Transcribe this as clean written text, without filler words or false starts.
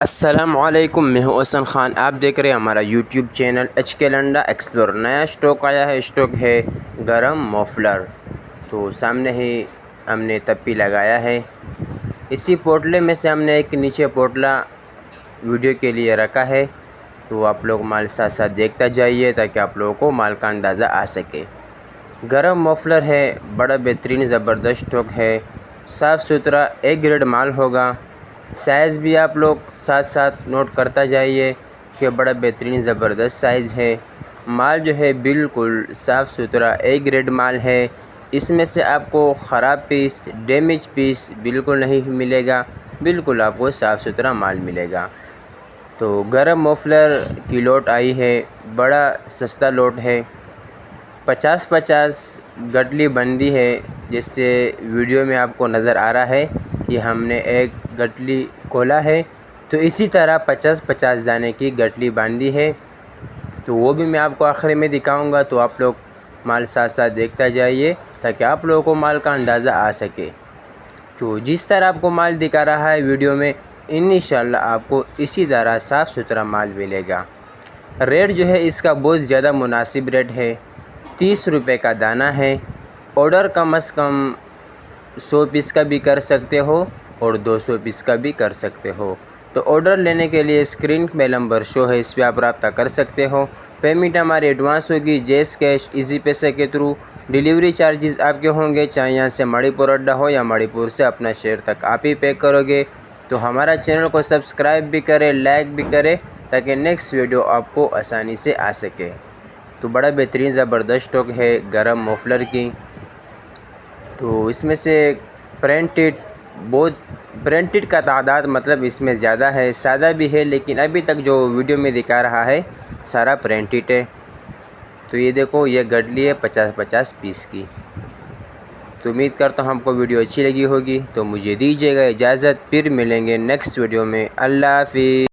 السلام علیکم، میں ہوں حسن خان۔ آپ دیکھ رہے ہیں ہمارا یوٹیوب چینل ایچ کے لنڈا ایکسپلور۔ نیا اسٹاک آیا ہے، اسٹاک ہے گرم موفلر۔ تو سامنے ہی ہم نے تپی لگایا ہے۔ اسی پوٹلے میں سے ہم نے ایک نیچے پوٹلا ویڈیو کے لیے رکھا ہے، تو آپ لوگ مال ساتھ ساتھ دیکھتا جائیے تاکہ آپ لوگوں کو مال کا اندازہ آ سکے۔ گرم موفلر ہے، بڑا بہترین زبردست اسٹاک ہے، صاف ستھرا ایک گریڈ مال ہوگا۔ سائز بھی آپ لوگ ساتھ ساتھ نوٹ کرتا جائیے کہ بڑا بہترین زبردست سائز ہے۔ مال جو ہے بالکل صاف ستھرا ایک گریڈ مال ہے۔ اس میں سے آپ کو خراب پیس، ڈیمیج پیس بالکل نہیں ملے گا، بالکل آپ کو صاف ستھرا مال ملے گا۔ تو گرم موفلر کی لوٹ آئی ہے، بڑا سستا لوٹ ہے، 50-50 گٹلی بندی ہے، جس سے ویڈیو میں آپ کو نظر آ رہا ہے کہ ہم نے ایک گٹلی کھولا ہے، تو اسی طرح 50-50 دانے کی گٹلی باندھی ہے۔ تو وہ بھی میں آپ کو آخر میں دکھاؤں گا، تو آپ لوگ مال ساتھ ساتھ دیکھتا جائیے تاکہ آپ لوگوں کو مال کا اندازہ آ سکے۔ تو جس طرح آپ کو مال دکھا رہا ہے ویڈیو میں، انشاءاللہ آپ کو اسی طرح صاف ستھرا مال ملے گا۔ ریٹ جو ہے اس کا بہت زیادہ مناسب ریٹ ہے، 30 روپے کا دانہ ہے۔ آرڈر کم از کم 100 پیس کا بھی کر سکتے ہو اور 200 پیس کا بھی کر سکتے ہو۔ تو آرڈر لینے کے لیے اسکرین پہ نمبر شو ہے، اس پہ آپ رابطہ کر سکتے ہو۔ پیمنٹ ہماری ایڈوانس ہوگی، جیز کیش، ایزی پیسے کے تھرو۔ ڈیلیوری چارجز آپ کے ہوں گے، چاہے یہاں سے مڑی پور اڈا ہو یا مڑی پور سے اپنا شہر تک آپ ہی پے کرو گے۔ تو ہمارا چینل کو سبسکرائب بھی کرے، لائک بھی کرے تاکہ نیکسٹ ویڈیو آپ کو آسانی سے آ سکے۔ تو بڑا بہترین زبردست اسٹاک ہے گرم موفلر کی۔ تو اس میں سے پرنٹڈ کا تعداد مطلب اس میں زیادہ ہے، سادہ بھی ہے، لیکن ابھی تک جو ویڈیو میں دکھا رہا ہے سارا پرنٹڈ ہے۔ تو یہ دیکھو، یہ گٹلی ہے 50-50 پیس کی۔ تو امید کرتا ہوں ہم کو ویڈیو اچھی لگی ہوگی، تو مجھے دیجیے گا اجازت، پھر ملیں گے نیکسٹ ویڈیو میں۔ اللہ حافظ۔